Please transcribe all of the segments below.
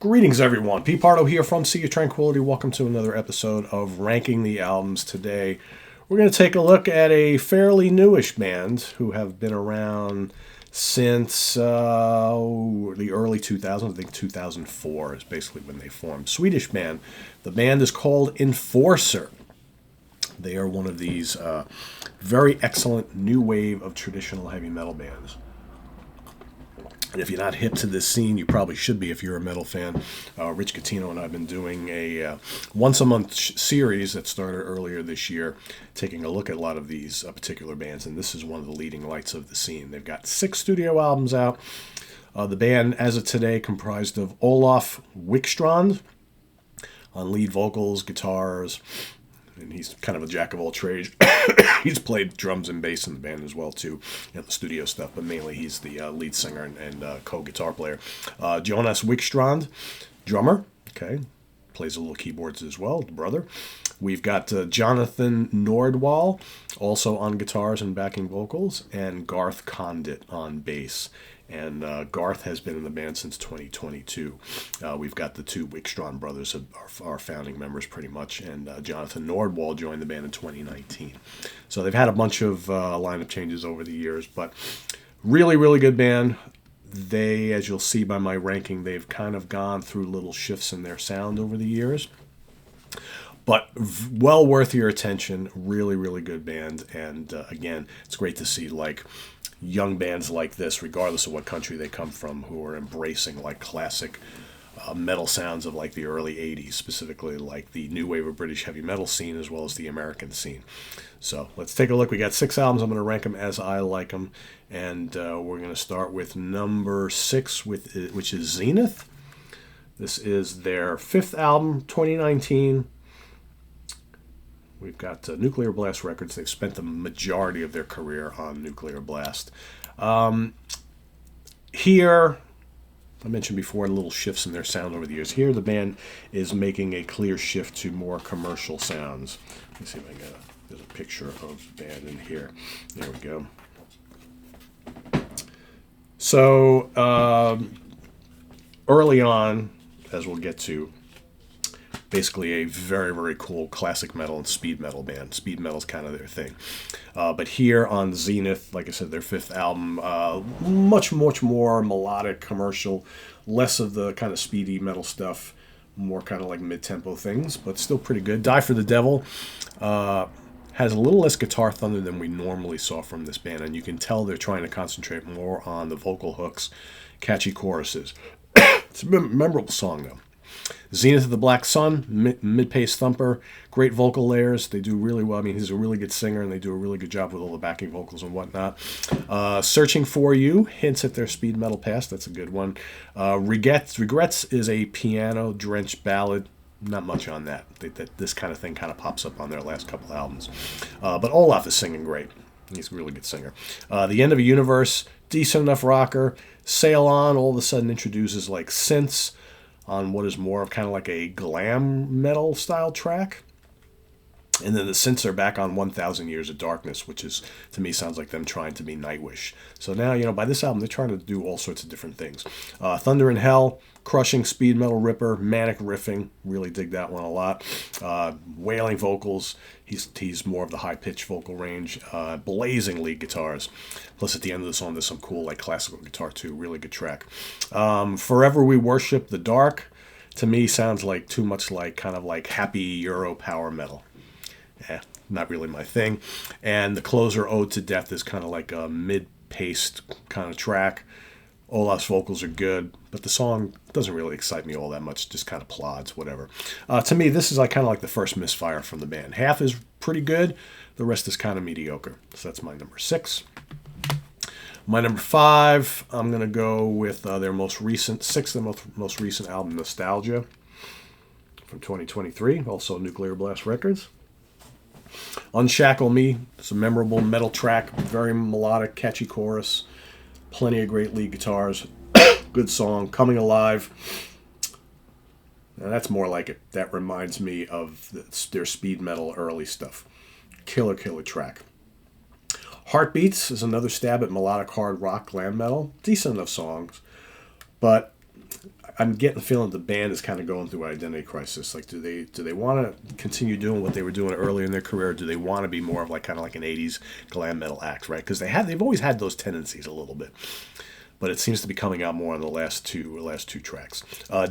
Greetings, everyone. Pete Pardo here from Sea of Tranquility. Welcome to another episode of Ranking the Albums. Today, we're going to take a look at a fairly newish band who have been around since the early 2000s. I think 2004 is basically when they formed. Swedish band. The band is called Enforcer. They are one of these very excellent new wave of traditional heavy metal bands. And if you're not hip to this scene, you probably should be if you're a metal fan. Rich Catino and I have been doing a once-a-month series that started earlier this year, taking a look at a lot of these particular bands, and this is one of the leading lights of the scene. They've got 6 studio albums out. The band, as of today, comprised of Olof Wikstrand on lead vocals, guitars, and he's kind of a jack of all trades. He's played drums and bass in the band as well, too, and the studio stuff, but mainly he's the lead singer and co-guitar player. Jonas Wikstrand, drummer, okay, plays a little keyboards as well, the brother. We've got Jonathan Nordwall, also on guitars and backing vocals, and Garth Condit on bass. And Garth has been in the band since 2022. We've got the 2 Wikstrand brothers, our founding members pretty much, and Jonathan Nordwall joined the band in 2019. So they've had a bunch of lineup changes over the years, but really, really good band. They, as you'll see by my ranking, they've kind of gone through little shifts in their sound over the years. But well worth your attention. Really, really good band. And again, it's great to see young bands like this, regardless of what country they come from, who are embracing classic metal sounds of the early 80s, specifically the new wave of British heavy metal scene as well as the American scene. So let's take a look. We got 6 albums. I'm going to rank them as I like them. And we're going to start with number 6, which is Zenith. This is their 5th album, 2019. We've got Nuclear Blast Records. They've spent the majority of their career on Nuclear Blast. Here, I mentioned before, little shifts in their sound over the years. Here, the band is making a clear shift to more commercial sounds. Let me see if I can there's a picture of the band in here. There we go. So, early on, as we'll get to, basically a very, very cool classic metal and speed metal band. Speed metal is kind of their thing. But here on Zenith, like I said, their 5th album, much more melodic, commercial, less of the kind of speedy metal stuff, more kind of mid-tempo things, but still pretty good. Die for the Devil has a little less guitar thunder than we normally saw from this band, and you can tell they're trying to concentrate more on the vocal hooks, catchy choruses. It's a memorable song, though. Zenith of the Black Sun, mid-pace thumper, great vocal layers. They do really well. I mean, he's a really good singer, and they do a really good job with all the backing vocals and whatnot. Searching for You hints at their speed metal past. That's a good one. Regrets is a piano-drenched ballad. Not much on that. This kind of thing kind of pops up on their last couple albums. But Olaf is singing great. He's a really good singer. The End of a Universe, decent enough rocker. Sail On all of a sudden introduces synths on what is more of kind of a glam metal style track. And then the synths are back on 1,000 Years of Darkness, which is, to me, sounds like them trying to be Nightwish. So now, by this album, they're trying to do all sorts of different things. Thunder in Hell, crushing speed metal ripper, manic riffing, really dig that one a lot. Wailing vocals, he's more of the high-pitched vocal range. Blazing lead guitars. Plus, at the end of the song, there's some cool classical guitar, too. Really good track. Forever We Worship the Dark, to me, sounds too much kind of happy Euro power metal. Not really my thing. And the closer, Ode to Death, is kind of a mid-paced kind of track. Olaf's vocals are good, but the song doesn't really excite me all that much. Just kind of plods, whatever. To me, this is kind of the first misfire from the band. Half is pretty good. The rest is kind of mediocre. So that's my number 6. My number 5, I'm going to go with their most recent, 6th most recent album, Nostalgia, from 2023. Also Nuclear Blast Records. Unshackle Me. It's a memorable metal track, very melodic, catchy chorus, plenty of great lead guitars, good song. Coming Alive. Now that's more like it. That reminds me of their speed metal early stuff. Killer track. Heartbeats is another stab at melodic hard rock glam metal. Decent enough songs, but I'm getting the feeling the band is kind of going through identity crisis. Like, do they want to continue doing what they were doing earlier in their career? Or do they want to be more of like kind of like an '80s glam metal act, right? Because they've always had those tendencies a little bit, but it seems to be coming out more on the last two tracks.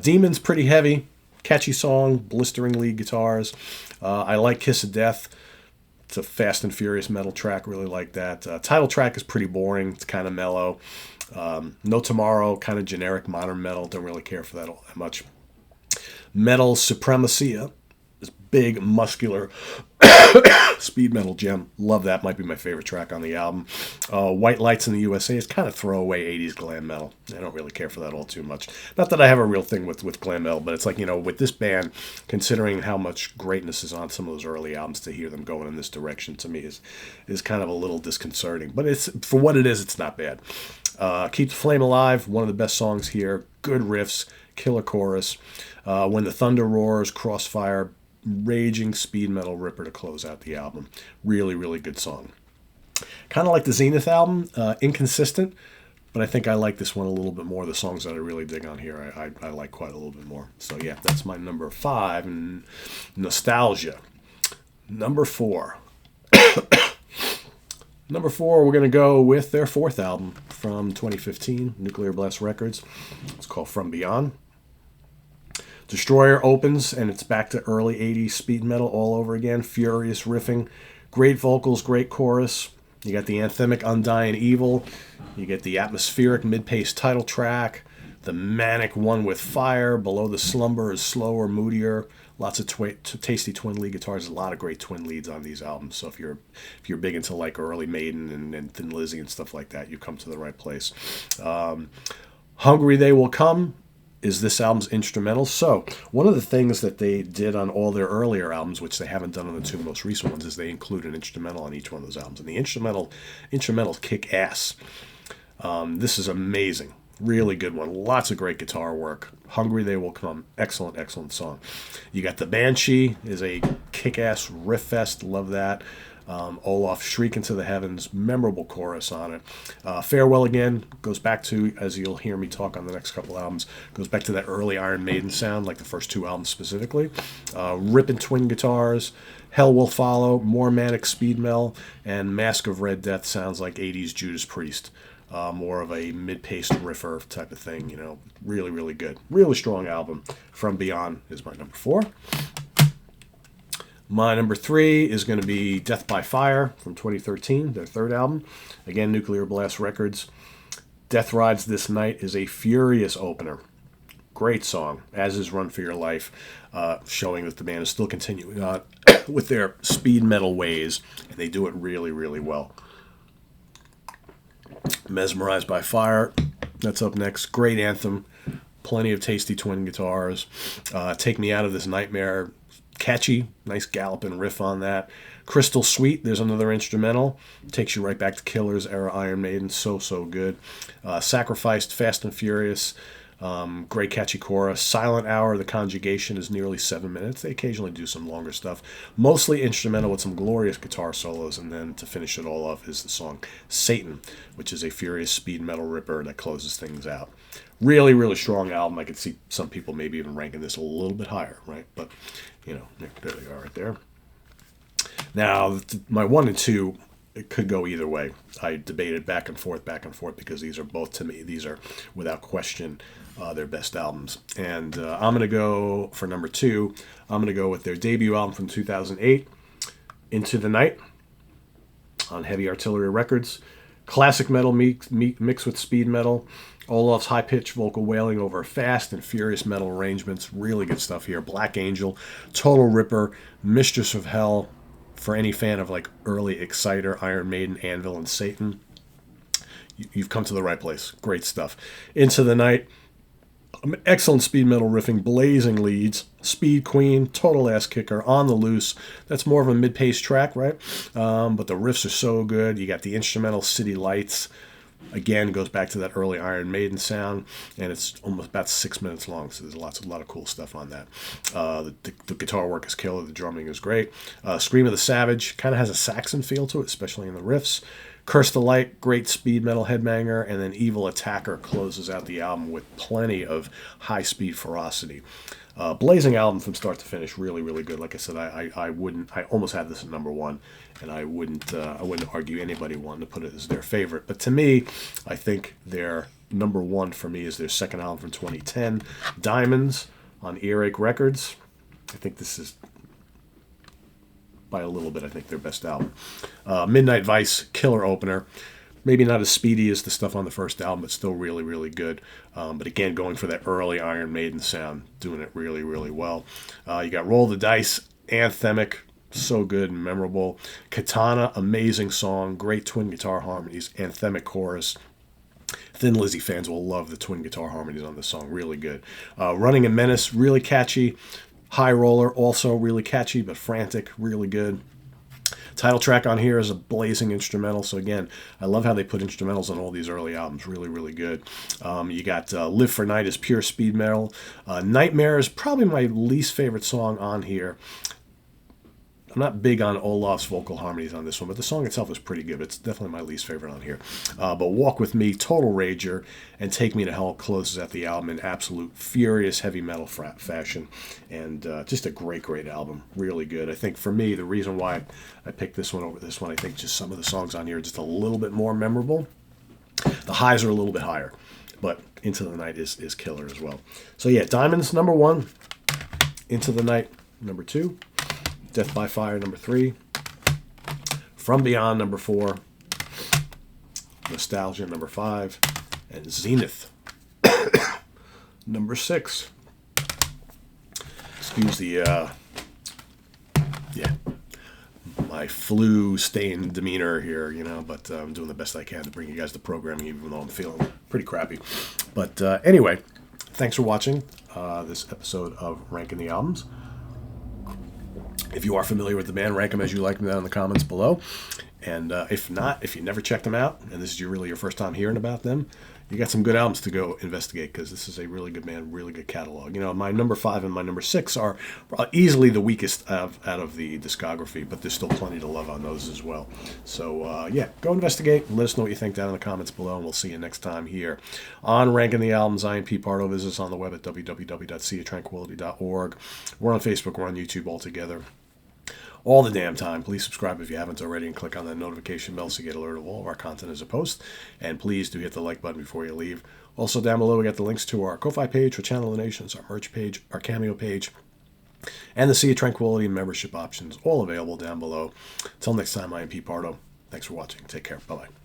Demons, pretty heavy, catchy song, blistering lead guitars. I like Kiss of Death. It's a Fast and Furious metal track. Really like that. Title track is pretty boring. It's kind of mellow. No Tomorrow, kind of generic modern metal. Don't really care for that all that much. Metal Supremacia, this big, muscular speed metal gem. Love that. Might be my favorite track on the album. White Lights in the USA is kind of throwaway 80s glam metal. I don't really care for that all too much. Not that I have a real thing with glam metal, but it's like, with this band, considering how much greatness is on some of those early albums, to hear them going in this direction to me is kind of a little disconcerting. But it's, for what it is, it's not bad. Keep the Flame Alive, one of the best songs here. Good riffs, killer chorus. When the Thunder Roars, Crossfire, raging speed metal ripper to close out the album. Really, really good song. Kind of like the Zenith album, inconsistent, but I think I like this one a little bit more. The songs that I really dig on here, I like quite a little bit more. So yeah, that's my number 5, and Nostalgia. Number 4. Number 4, we're going to go with their 4th album from 2015, Nuclear Blast Records. It's called From Beyond. Destroyer opens, and it's back to early 80s speed metal all over again. Furious riffing, great vocals, great chorus. You got the anthemic Undying Evil. You get the atmospheric mid-pace title track. The manic One with Fire. Below the Slumber is slower, moodier. Lots of tasty twin lead guitars. A lot of great twin leads on these albums. So if you're big into like early Maiden and Thin Lizzy and stuff like that, you come to the right place. Hungry They Will Come is this album's instrumental. So one of the things that they did on all their earlier albums, which they haven't done on the 2 most recent ones, is they include an instrumental on each one of those albums. And the instrumentals kick ass. This is amazing. Really good one. Lots of great guitar work. Hungry They Will Come. Excellent, excellent song. You got The Banshee, is a kick-ass riff fest. Love that. Olaf, Shriek into the Heavens. Memorable chorus on it. Farewell Again goes back to, as you'll hear me talk on the next couple albums, goes back to that early Iron Maiden sound, like the first 2 albums specifically. Ripping twin guitars. Hell Will Follow, more manic speed metal, and Mask of Red Death sounds like 80s Judas Priest. More of a mid-paced riffer type of thing, really, really good. Really strong album. From Beyond is my number 4. My number 3 is going to be Death by Fire from 2013, their 3rd album. Again, Nuclear Blast Records. Death Rides This Night is a furious opener. Great song, as is Run for Your Life, showing that the band is still continuing on with their speed metal ways, and they do it really, really well. Mesmerized by Fire, that's up next. Great anthem, plenty of tasty twin guitars. Take Me Out of This Nightmare, catchy, nice galloping riff on that. Crystal Sweet, there's another instrumental, takes you right back to Killers era Iron Maiden, so good. Sacrificed, Fast and Furious, great catchy chorus. Silent Hour, The Conjugation is nearly 7 minutes. They occasionally do some longer stuff. Mostly instrumental with some glorious guitar solos, and then to finish it all off is the song Satan, which is a furious speed metal ripper that closes things out. Really, really strong album. I could see some people maybe even ranking this a little bit higher, right? But, there they are right there. Now, my 1 and 2, it could go either way. I debated back and forth, because these are both, to me, these are, without question, their best albums. And I'm going to go, for number 2, I'm going to go with their debut album from 2008, Into the Night, on Heavy Artillery Records. Classic metal mixed with speed metal. Olaf's high-pitched vocal wailing over fast and furious metal arrangements. Really good stuff here. Black Angel, Total Ripper, Mistress of Hell, for any fan of like early Exciter, Iron Maiden, Anvil, and Satan. You've come to the right place. Great stuff. Into the Night, excellent speed metal riffing, blazing leads, Speed Queen, total ass kicker, On the Loose. That's more of a mid-paced track, right? But the riffs are so good. You got the instrumental City Lights. Again, goes back to that early Iron Maiden sound, and it's almost about 6 minutes long, so there's a lot of cool stuff on that. The guitar work is killer, the drumming is great. Scream of the Savage kind of has a Saxon feel to it, especially in the riffs. Curse the Light, great speed metal headbanger, and then Evil Attacker closes out the album with plenty of high-speed ferocity. Blazing album from start to finish, really, really good. Like I said, I almost had this at number one, and I wouldn't argue anybody wanting to put it as their favorite. But to me, I think their number one for me is their second album from 2010, Diamonds on Earache Records. I think this is, by a little bit, I think their best album. Midnight Vice, killer opener. Maybe not as speedy as the stuff on the first album, but still really, really good. But again, going for that early Iron Maiden sound, doing it really, really well. You got Roll the Dice, anthemic, so good and memorable. Katana, amazing song, great twin guitar harmonies, anthemic chorus. Thin Lizzy fans will love the twin guitar harmonies on this song, really good. Running a Menace, really catchy. High Roller, also really catchy, but frantic, really good. Title track on here is a blazing instrumental. So again, I love how they put instrumentals on all these early albums. Really, really good. You got Live for Night is pure speed metal. Nightmare is probably my least favorite song on here. I'm not big on Olaf's vocal harmonies on this one, but the song itself is pretty good. It's definitely my least favorite on here. But Walk With Me, total rager, and Take Me to Hell closes out the album in absolute furious heavy metal fashion. And just a great, great album. Really good. I think for me, the reason why I picked this one over this one, I think just some of the songs on here are just a little bit more memorable. The highs are a little bit higher, but Into the Night is killer as well. So yeah, Diamonds, number one. Into the Night, number two. Death by Fire, number three. From Beyond, number four. Nostalgia, number five. And Zenith, number six. Excuse the, my flu-stained demeanor here, but I'm doing the best I can to bring you guys the programming, even though I'm feeling pretty crappy. But anyway, thanks for watching this episode of Ranking the Albums. If you are familiar with the band, rank them as you like them down in the comments below. And if not, if you never checked them out, and this is really your first time hearing about them, you got some good albums to go investigate, because this is a really good band, really good catalog. My number 5 and my number 6 are easily the weakest out of the discography, but there's still plenty to love on those as well. So, go investigate and let us know what you think down in the comments below, and we'll see you next time here on Ranking the Albums. I am Pete Pardo. Visit us on the web at www.seaoftranquility.org. We're on Facebook. We're on YouTube all together. All the damn time. Please subscribe if you haven't already and click on that notification bell so you get alerted of all of our content as a post. And please do hit the like button before you leave. Also down below we got the links to our Ko-Fi page for channel donations, our merch page, our Cameo page, and the Sea of Tranquility membership options, all available down below. Until next time, I am Pete Pardo. Thanks for watching. Take care. Bye-bye.